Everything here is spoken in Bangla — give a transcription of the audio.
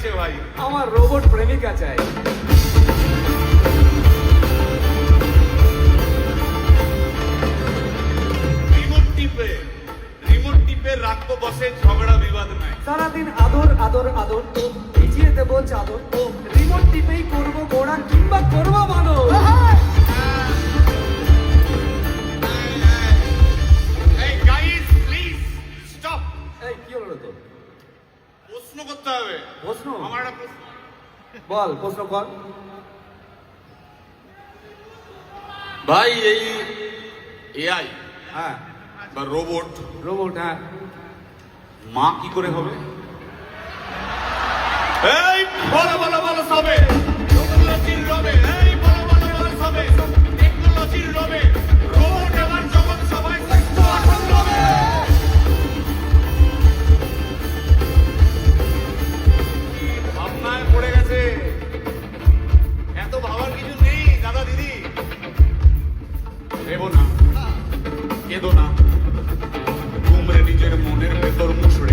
গেছে ভাই। আমার রোবট প্রেমিকা চাই। রিমোট টিপে রাখবো বসে, ঝগড়া বিবাদ নাই। সারাদিন আদর আদর আদর, ও ভিজিয়ে দেবো চাদর, ও রিমোট টিপেই করবো গোড়া কিংবা করবো বাদর। এই গাইস প্লিজ স্টপ। এই কি হলো তো? প্রশ্ন করতে হবে। প্রশ্ন? আমার একটা প্রশ্ন। বল, প্রশ্ন কর। ভাই এই এআই হ্যাঁ, বা রোবট, রোবট, হ্যাঁ। মা কি করে হবে? এই বলো বলো বলো সবে, টেকনোলজির রবে। এই বলো বলো বলো সবে, টেকনোলজির রবে। রোবট এবার জগৎ সবাই শ্রেষ্ঠ আসন রবে। ভাবনায় পড়ে গেছে, এত ভাবার কিছু নেই দাদা দিদি। ভেবো না, কেঁদো না, তোমরা নিজের মনের ভেতর মুশড়ে